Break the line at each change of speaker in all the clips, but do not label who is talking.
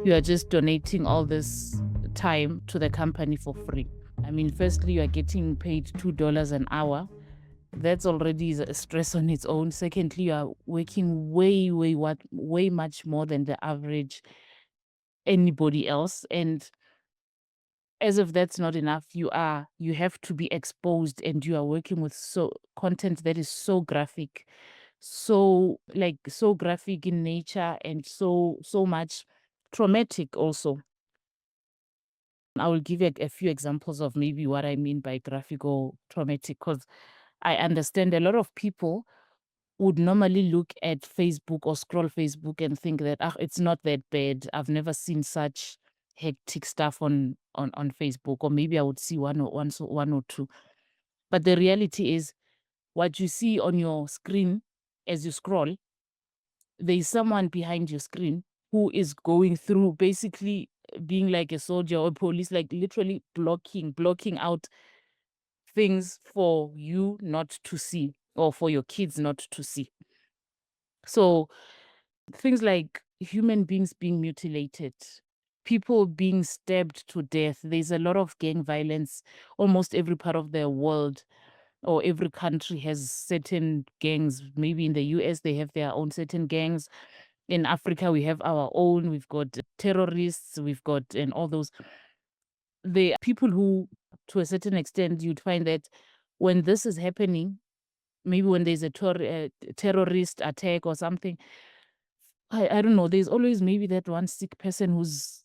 you are just donating all this time to the company for free. I mean, firstly, you are getting paid $2 an hour. That's already a stress on its own. Secondly, you are working way much more than the average anybody else. And as if that's not enough, you have to be exposed, and you are working with so content that is so graphic, so graphic in nature, and so much traumatic also. I will give you a few examples of maybe what I mean by graphic or traumatic, because I understand a lot of people would normally look at Facebook or scroll Facebook and think that, it's not that bad. I've never seen such hectic stuff on Facebook, or maybe I would see one or two. But the reality is, what you see on your screen as you scroll, there is someone behind your screen who is going through, basically being like a soldier or police, like literally blocking out things for you not to see, or for your kids not to see. So things like human beings being mutilated, people being stabbed to death. There's a lot of gang violence. Almost every part of the world or every country has certain gangs. Maybe in the US, they have their own certain gangs. In Africa, we have our own. We've got terrorists, we've got, and all those. The people who, to a certain extent, you'd find that when this is happening, maybe when there's a terrorist attack or something, I don't know, there's always maybe that one sick person who's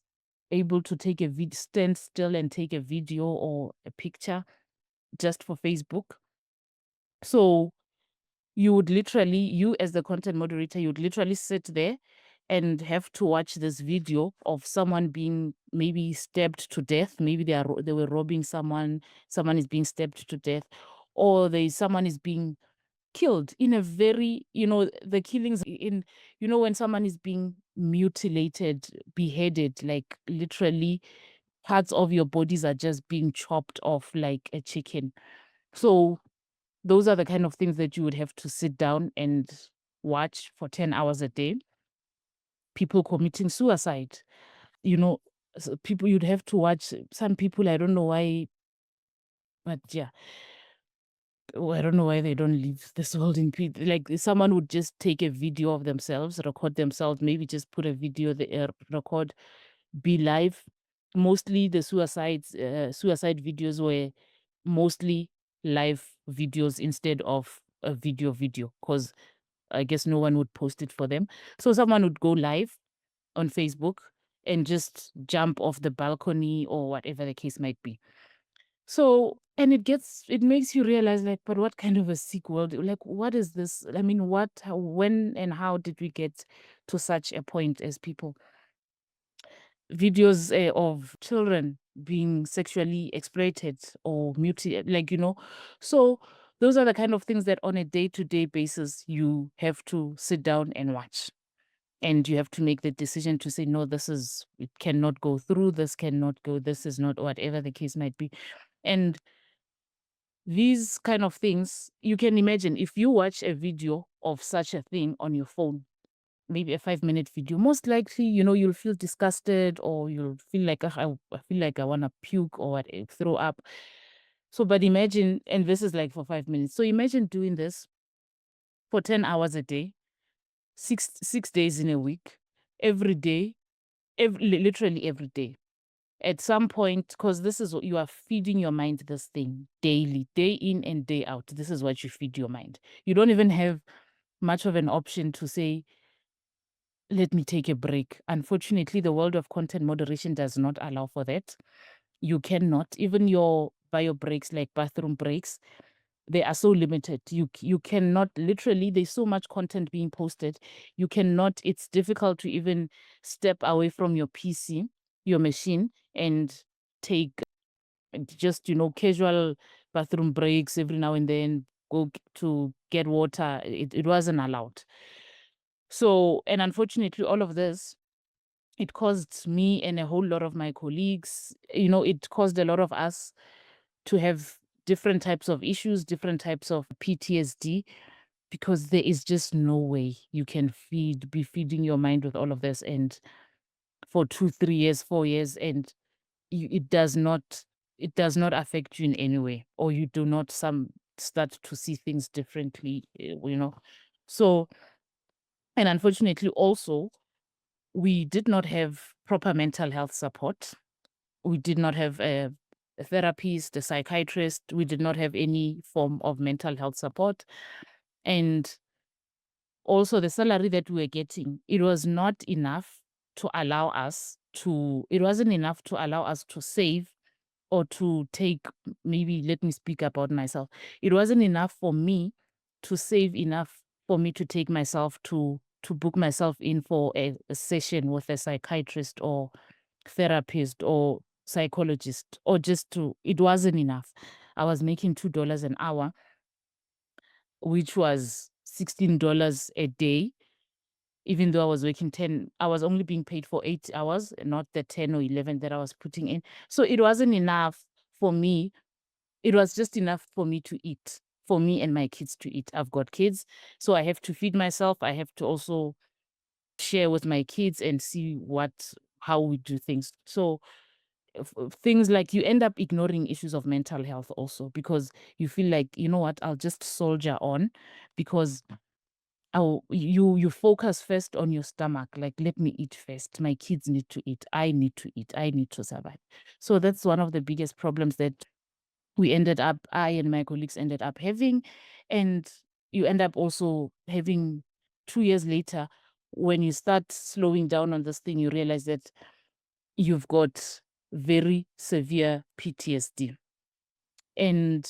able to take a stand still and take a video or a picture just for Facebook. So you as the content moderator, you would literally sit there and have to watch this video of someone being maybe stabbed to death. Maybe they were robbing someone is being stabbed to death, or someone is being killed in a very, the killings in, when someone is being mutilated, beheaded, like literally parts of your bodies are just being chopped off like a chicken. So those are the kind of things that you would have to sit down and watch for 10 hours a day. People committing suicide, people, you'd have to watch some people. I don't know why, but yeah. Oh, I don't know why they don't leave this world in peace. Like, someone would just take a video of themselves, record themselves, maybe just put a video, record, be live. Mostly the suicide videos were mostly live videos instead of a video, because I guess no one would post it for them. So someone would go live on Facebook and just jump off the balcony or whatever the case might be. So, and it makes you realize, like, but what kind of a sick world? Like, what is this? I mean, when and how did we get to such a point as people? Videos of children being sexually exploited or mutilated, like, So those are the kind of things that on a day-to-day basis you have to sit down and watch. And you have to make the decision to say, no, it cannot go through, this cannot go, this is not, whatever the case might be. And these kind of things, you can imagine if you watch a video of such a thing on your phone, maybe a 5-minute video, most likely, you'll feel disgusted, or you'll feel like, I feel like I want to puke or what, throw up. So, but imagine, and this is like for 5 minutes. So imagine doing this for 10 hours a day, six days in a week, every day, literally every day. At some point, because this is what you are feeding your mind, this thing daily, day in and day out. This is what you feed your mind. You don't even have much of an option to say, let me take a break. Unfortunately, the world of content moderation does not allow for that. You cannot, even your bio breaks, like bathroom breaks, they are so limited. You cannot, literally, there's so much content being posted. You cannot, it's difficult to even step away from your PC, your machine, and take just, casual bathroom breaks every now and then, go to get water. It wasn't allowed. So, and unfortunately, all of this, it caused me and a whole lot of my colleagues, it caused a lot of us to have different types of issues, different types of PTSD, because there is just no way you can be feeding your mind with all of this. And for 2, 3 years, 4 years, and it does not affect you in any way, or you do not start to see things differently, So, and unfortunately, also, we did not have proper mental health support. We did not have a therapist, a psychiatrist. We did not have any form of mental health support. And also, the salary that we were getting, it was not enough to allow us it wasn't enough to allow us to save or to take, maybe let me speak about myself. It wasn't enough for me to save enough for me to take myself to book myself in for a session with a psychiatrist or therapist or psychologist, or just to it wasn't enough. I was making $2 an hour, which was $16 a day, even though I was working 10, I was only being paid for 8 hours, not the 10 or 11 that I was putting in. So it wasn't enough for me. It was just enough for me to eat, for me and my kids to eat. I've got kids, so I have to feed myself. I have to also share with my kids and see how we do things. So things like you end up ignoring issues of mental health also, because you feel like, you know what, I'll just soldier on, because you focus first on your stomach, like, let me eat first. My kids need to eat. I need to eat. I need to survive. So that's one of the biggest problems that I and my colleagues ended up having. And you end up also having 2 years later, when you start slowing down on this thing, you realize that you've got very severe PTSD. And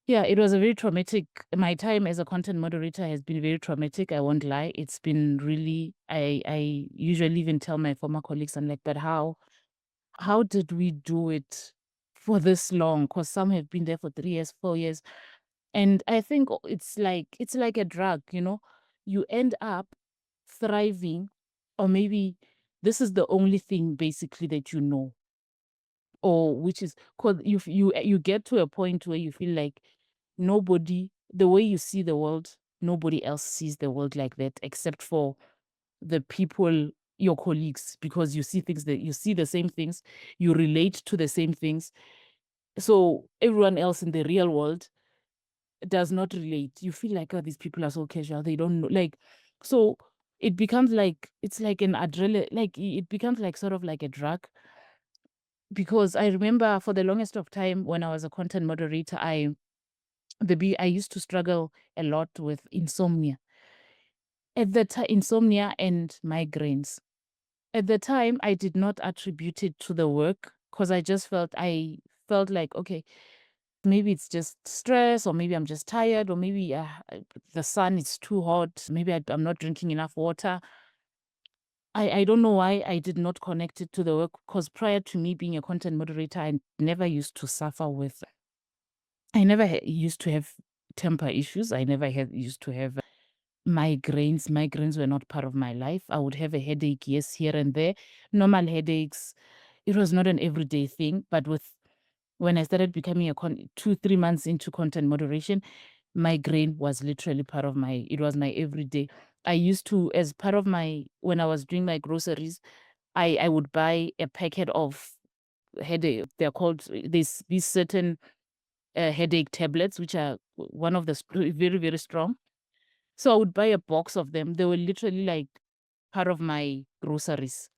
yeah, it was a very traumatic. My time as a content moderator has been very traumatic. I won't lie. It's been really, I usually even tell my former colleagues, I'm like, but how did we do it for this long? Because some have been there for 3 years, 4 years. And I think it's like a drug, you end up thriving, or maybe this is the only thing basically that you know, or which is, because you get to a point where you feel like the way you see the world, nobody else sees the world like that except for the people, your colleagues, because you see things, that you see the same things, you relate to the same things. So everyone else in the real world does not relate. You feel like, oh, these people are so casual, they don't know, like, so it becomes like, it's like an adrenaline, like it becomes like sort of like a drug. Because I remember for the longest of time when I was a content moderator, I used to struggle a lot with insomnia. At the time, insomnia and migraines. At the time, I did not attribute it to the work, because I felt like, okay, maybe it's just stress, or maybe I'm just tired, or maybe the sun is too hot. Maybe I'm not drinking enough water. I don't know why I did not connect it to the work, because prior to me being a content moderator, I never used to suffer with, I never used to have temper issues. I never used to have migraines. Migraines were not part of my life. I would have a headache, yes, here and there, normal headaches. It was not an everyday thing. But when I started becoming 2, 3 months into content moderation, migraine was literally it was my everyday. I used to, as part of when I was doing my groceries, I would buy a packet of headache. They're called, these certain headache tablets, which are one of the very, very strong. So I would buy a box of them. They were literally like part of my groceries.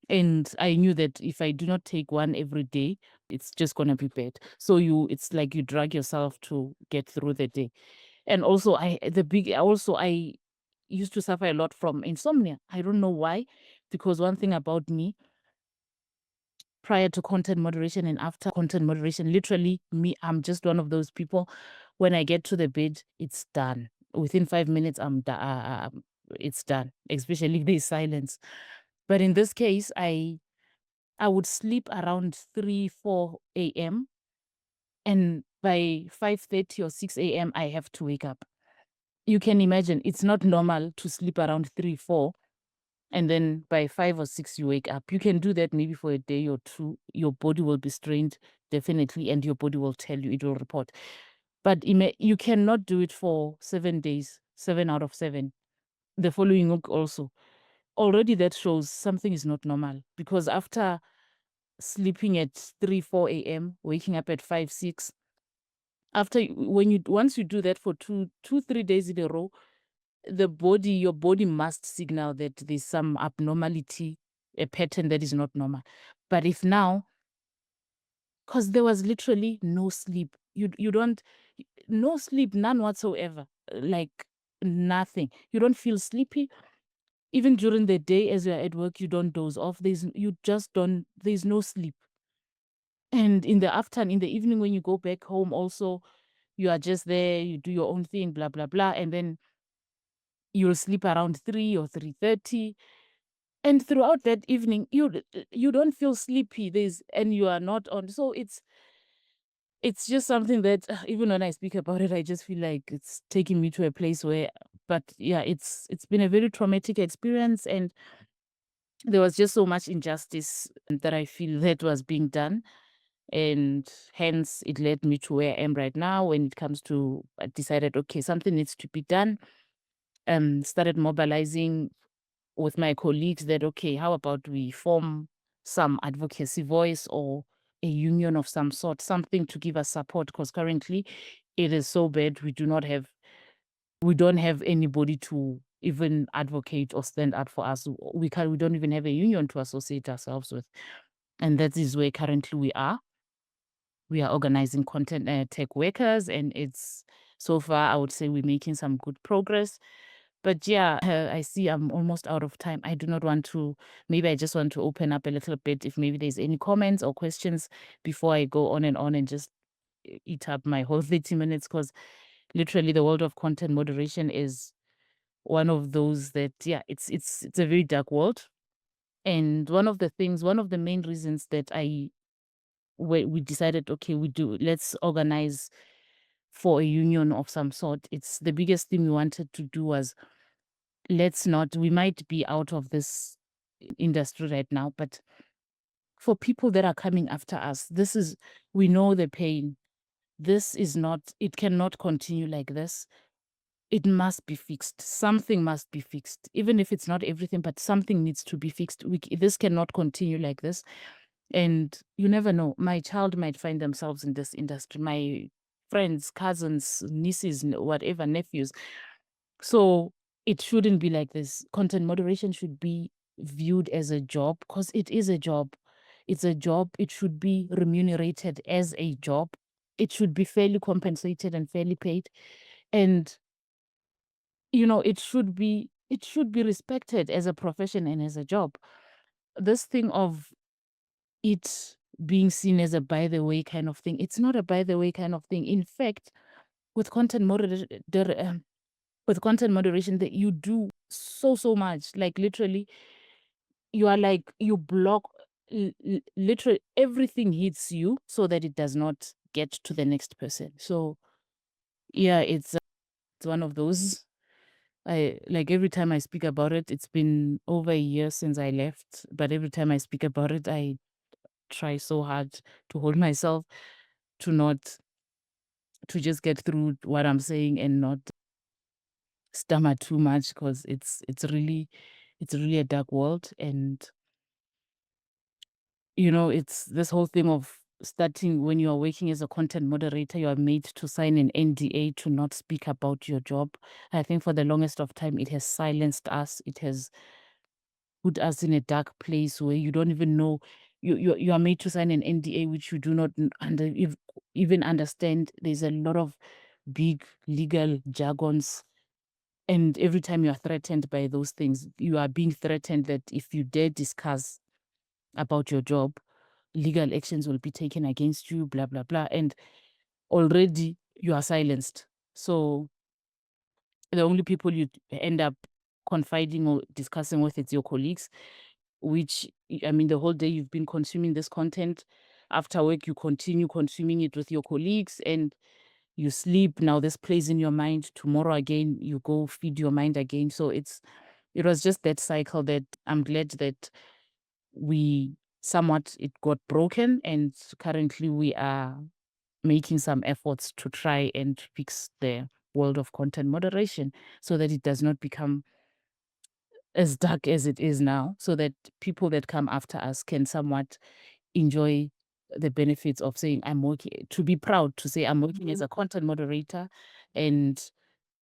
And I knew that if I do not take one every day, it's just gonna be bad. So it's like you drag yourself to get through the day. And also I used to suffer a lot from insomnia. I don't know why, because one thing about me, prior to content moderation and after content moderation, literally me, I'm just one of those people. When I get to the bed, it's done. Within 5 minutes, it's done, especially if there's silence. But in this case, I would sleep around 3, 4 a.m. and by 5:30 or 6 a.m., I have to wake up. You can imagine it's not normal to sleep around 3, 4, and then by 5 or 6 you wake up. You can do that maybe for a day or two. Your body will be strained, definitely, and your body will tell you, it will report. But you cannot do it for 7 days, 7 out of 7. The following week also. already that shows something is not normal, because after sleeping at 3, 4 a.m., waking up at 5, 6, once you do that for 3 days in a row, your body must signal that there's some abnormality, a pattern that is not normal. But if now, because there was literally no sleep, you don't, no sleep, none whatsoever, like nothing. You don't feel sleepy. Even during the day as you're at work, you don't doze off. There's no sleep. And in the evening, when you go back home also, you are just there, you do your own thing, blah, blah, blah. And then you'll sleep around 3 or 3:30. And throughout that evening, you don't feel sleepy. And you are not on. So it's just something that even when I speak about it, I just feel like it's taking me to a place where, but yeah, it's been a very traumatic experience, and there was just so much injustice that I feel that was being done. And hence it led me to where I am right now when it comes to, I decided, okay, something needs to be done. Started mobilizing with my colleagues that, okay, how about we form some advocacy voice or a union of some sort, something to give us support, because currently it is so bad. We don't have anybody to even advocate or stand up for us. We don't even have a union to associate ourselves with. And that is where currently we are. We are organizing content tech workers, and it's, so far I would say we're making some good progress. But yeah, I see I'm almost out of time. I do not want to, maybe I just want to open up a little bit if maybe there's any comments or questions before I go on and just eat up my whole 30 minutes, because literally the world of content moderation is one of those that, yeah, it's a very dark world. And one of the main reasons that we decided, okay, let's organize for a union of some sort. It's the biggest thing we wanted to do was, we might be out of this industry right now, but for people that are coming after us, we know the pain. It cannot continue like this. It must be fixed. Something must be fixed. Even if it's not everything, but something needs to be fixed. This cannot continue like this. And you never know. My child might find themselves in this industry. My friends, cousins, nieces, whatever, nephews. So it shouldn't be like this. Content moderation should be viewed as a job, because it is a job. It's a job. It should be remunerated as a job. It should be fairly compensated and fairly paid. And it should be respected as a profession and as a job. This thing of it being seen as a by the way kind of thing, it's not a by the way kind of thing. In fact, with content moderation, that you do so much, like literally you are like, you block, literally everything hits you so that it does not get to the next person. So yeah, it's one of those. I like, every time I speak about it, it's been over a year since I left, but every time I speak about it, I try so hard to hold myself to not to just get through what I'm saying and not stammer too much, because it's really a dark world. And it's this whole thing of starting, when you are working as a content moderator, you are made to sign an NDA to not speak about your job. I think for the longest of time, it has silenced us. It has put us in a dark place where you don't even know. You are made to sign an NDA, which you do not even understand. There's a lot of big legal jargons, and every time you are threatened by those things, you are being threatened that if you dare discuss about your job, legal actions will be taken against you, blah, blah, blah. And already you are silenced. So the only people you end up confiding or discussing with, it's your colleagues, which, I mean, the whole day you've been consuming this content. After work, you continue consuming it with your colleagues, and you sleep. Now this plays in your mind. Tomorrow again, you go feed your mind again. So it was just that cycle that I'm glad that it got broken, and currently we are making some efforts to try and fix the world of content moderation so that it does not become as dark as it is now, so that people that come after us can somewhat enjoy the benefits of saying, "I'm working," to be proud to say, "I'm working as a content moderator, and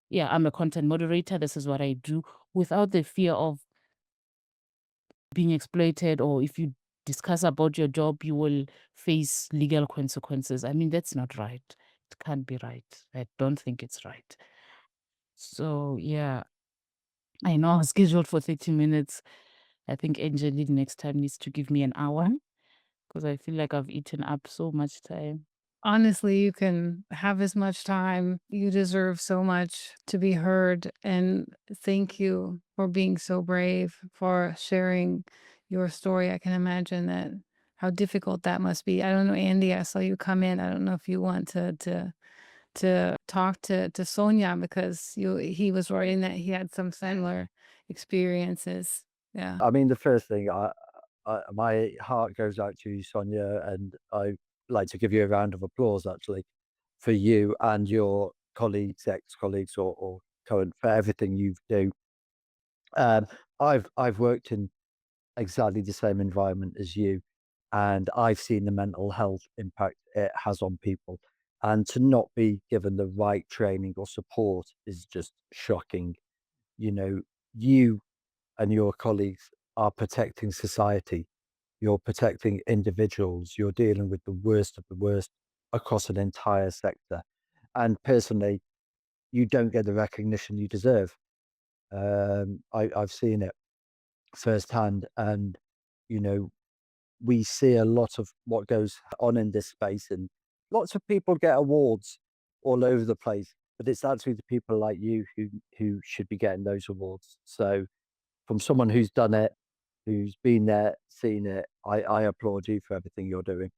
yeah, I'm a content moderator. This is what I do," without the fear of being exploited, or if you discuss about your job, you will face legal consequences. I mean, that's not right. It can't be right. I don't think it's right. So yeah, I know I was scheduled for 30 minutes. I think Angeline next time needs to give me an hour because I feel like I've eaten up so much time.
Honestly, you can have as much time. You deserve so much to be heard. And thank you for being so brave, for sharing your story. I can imagine that how difficult that must be. I don't know, Andy, I saw you come in. I don't know if you want to talk to Sonia because he was writing that he had some similar experiences. Yeah.
I mean, the first thing, my heart goes out to you, Sonia, and I like to give you a round of applause actually for you and your colleagues, ex-colleagues, or current, for everything you do. Um, I've worked in exactly the same environment as you, and I've seen the mental health impact it has on people. And to not be given the right training or support is just shocking. You know, you and your colleagues are protecting society. You're protecting individuals. You're dealing with the worst of the worst across an entire sector. And personally, you don't get the recognition you deserve. I've seen it firsthand, and you know, we see a lot of what goes on in this space, and lots of people get awards all over the place. But it's actually the people like you who should be getting those awards. So, from someone who's done it, who's been there, seen it, I applaud you for everything you're doing.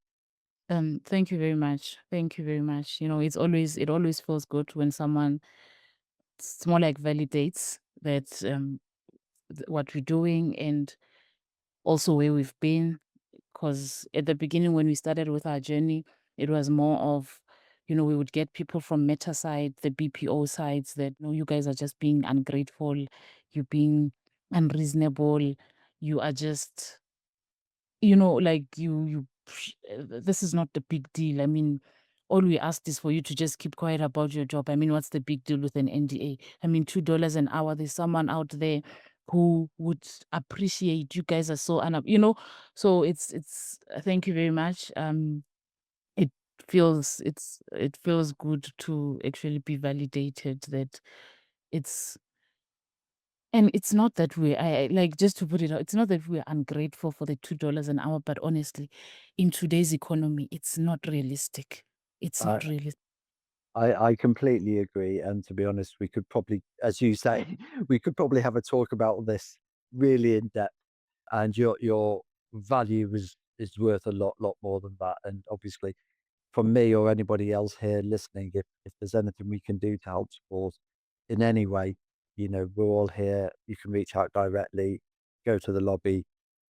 Thank you very much. Thank you very much. You know, it always feels good when someone, it's more like, validates that what we're doing, and also where we've been. Because at the beginning, when we started with our journey, it was more of, we would get people from Meta side, the BPO sides, that, no, you guys are just being ungrateful, you're being unreasonable, you are just, like, this is not the big deal. I mean, all we asked is for you to just keep quiet about your job. I mean, what's the big deal with an NDA? I mean, $2 an hour, there's someone out there who would appreciate. You guys are so so thank you very much. It it feels good to actually be validated that it's and it's not that like, just to put it out, it's not that we're ungrateful for the $2 an hour, but honestly, in today's economy, it's not realistic. It's
I
not realistic.
I completely agree, and to be honest, we could probably, as you say, we could probably have a talk about this really in depth. And your value is worth a lot more than that. And obviously, from me or anybody else here listening, if there's anything we can do to help support in any way, we're all here. You can reach out directly, go to the lobby.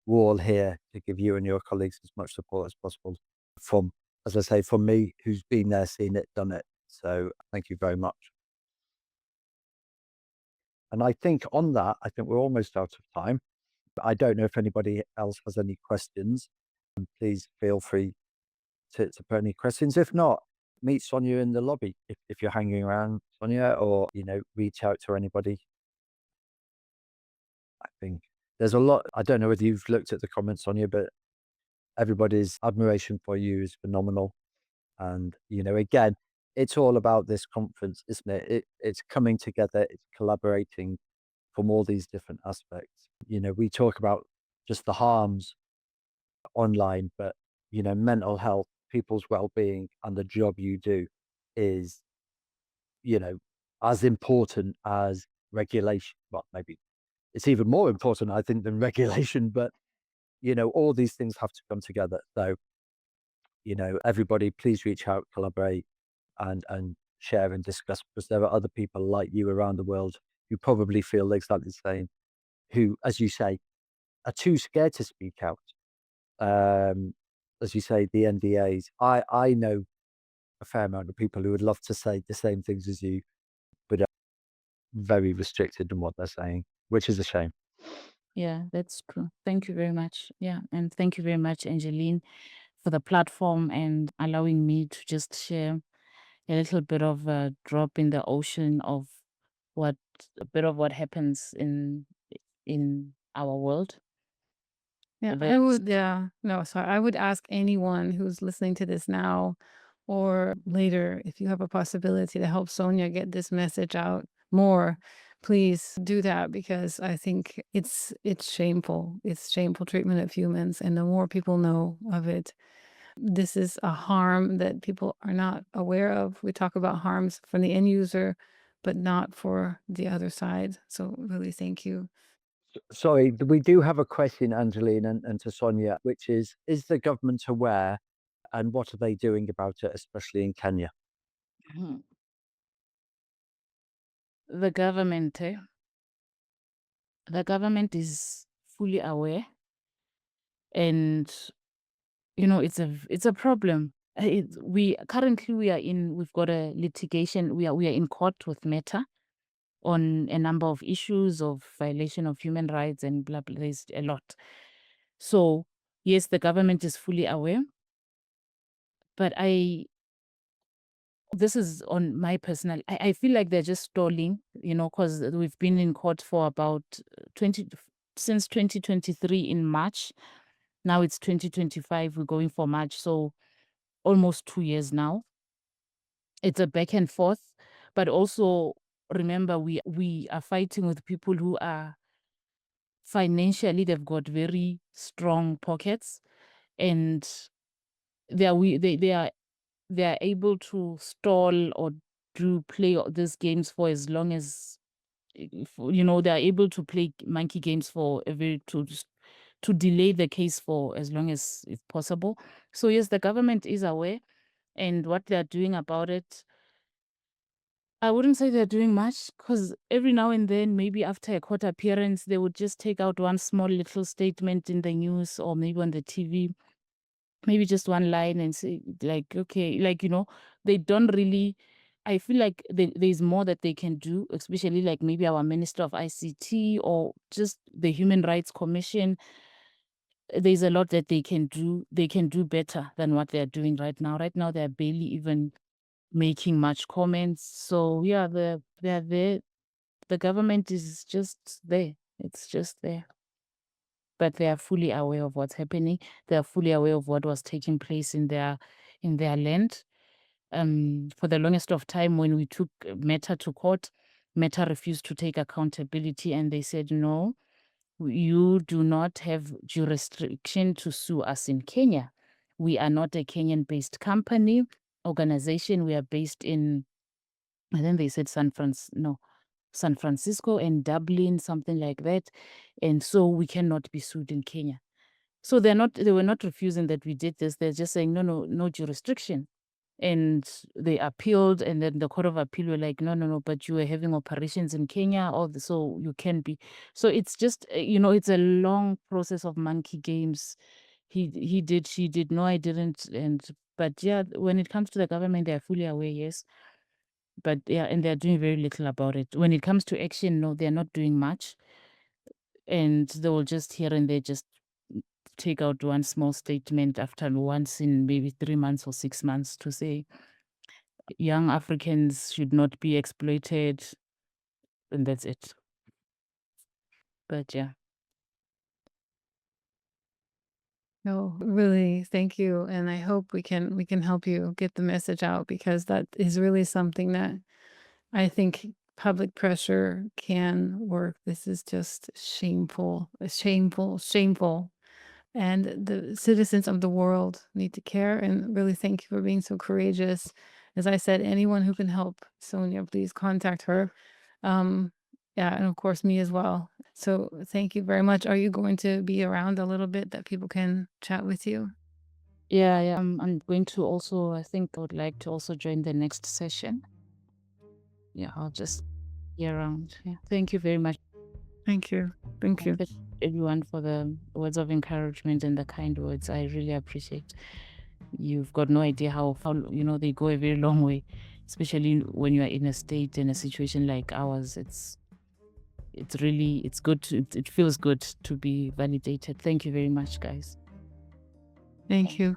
We're all here to give you and your colleagues as much support as possible. From, as I say, from me, who's been there, seen it, done it. So thank you very much. And I think on that, I think we're almost out of time. I don't know if anybody else has any questions. Please feel free to put any questions. If not, meet Sonia in the lobby if you're hanging around, Sonia, or reach out to anybody. I think there's a lot. I don't know whether you've looked at the comments, Sonia, but everybody's admiration for you is phenomenal. And again, it's all about this conference, isn't it? It's coming together, it's collaborating from all these different aspects. We talk about just the harms online, but mental health, people's well-being, and the job you do is, you know, as important as regulation. Well, maybe it's even more important, I think, than regulation, but all these things have to come together. So, everybody, please reach out, collaborate, and share and discuss, because there are other people like you around the world who probably feel exactly the same, who, as you say, are too scared to speak out. Um, as you say, the NDAs. I know a fair amount of people who would love to say the same things as you, but are very restricted in what they're saying, which is a shame.
Yeah, that's true. Thank you very much. Yeah, and thank you very much, Angeline, for the platform and allowing me to just share a little bit of a drop in the ocean of what a bit of what happens in our world.
Yeah,
That
I would ask anyone who's listening to this now or later, if you have a possibility to help Sonia get this message out more, please do that because I think it's shameful. It's shameful treatment of humans, and the more people know of it, this is a harm that people are not aware of. We talk about harms from the end user, but not for the other side. So really, thank you.
Sorry, we do have a question, Angeline, and to Sonia, which is the government aware and what are they doing about it, especially in Kenya?
Mhm. The government, the government is fully aware, and it's a problem. We've got a litigation. We are in court with Meta on a number of issues of violation of human rights and blah blah. There's a lot. So yes, the government is fully aware, but this is on my personal. I feel like they're just stalling, because we've been in court for about 20 since 2023 in March. Now it's 2025. We're going for March, so almost 2 years now. It's a back and forth, but also remember we are fighting with people who are financially, they've got very strong pockets, and they are able to stall or do play these games for as long as they are able to play monkey games for a very to delay the case for as long as it's possible. So yes, the government is aware, and what they're doing about it, I wouldn't say they're doing much because every now and then, maybe after a court appearance, they would just take out one small little statement in the news or maybe on the TV, maybe just one line and say, like, okay, like, they don't really. I feel like there's more that they can do, especially like maybe our Minister of ICT or just the Human Rights Commission. There's a lot that they can do. They can do better than what they're doing right now. Right now, they're barely even making much comments. So yeah, they're there. The government is just there. It's just there. But they are fully aware of what's happening. They are fully aware of what was taking place in their land. For the longest of time, when we took Meta to court, Meta refused to take accountability, and they said, "No, you do not have jurisdiction to sue us in Kenya. We are not a Kenyan-based company, organization. We are based in," and then they said San Francisco and Dublin, something like that. And so we cannot be sued in Kenya. So they were not refusing that we did this. They're just saying, no, no, no jurisdiction. And they appealed, and then the Court of Appeal were like, no, no, no, but you were having operations in Kenya, so you can be. So it's just, it's a long process of monkey games. He did, she did, no, I didn't. But yeah, when it comes to the government, they're fully aware, yes. But yeah, and they're doing very little about it. When it comes to action, no, they're not doing much. And they will just here and there just take out one small statement after once in maybe 3 months or 6 months to say young Africans should not be exploited, and that's it. But yeah.
No, really, thank you. And I hope we can help you get the message out because that is really something that I think public pressure can work. This is just shameful, shameful, shameful. And the citizens of the world need to care. And really, thank you for being so courageous. As I said, anyone who can help Sonia, please contact her. Um, yeah, and of course, me as well. So thank you very much. Are you going to be around a little bit that people can chat with you?
Yeah, yeah. I'm going to also, I think I would like to also join the next session. Yeah, I'll just be around. Yeah. Thank you very much.
Thank you. Thank you.
Thank everyone for the words of encouragement and the kind words. I really appreciate. You've got no idea how they go a very long way, especially when you are in a state in a situation like ours. it's really, it's good. It feels good to be validated. Thank you very much, guys.
Thank you.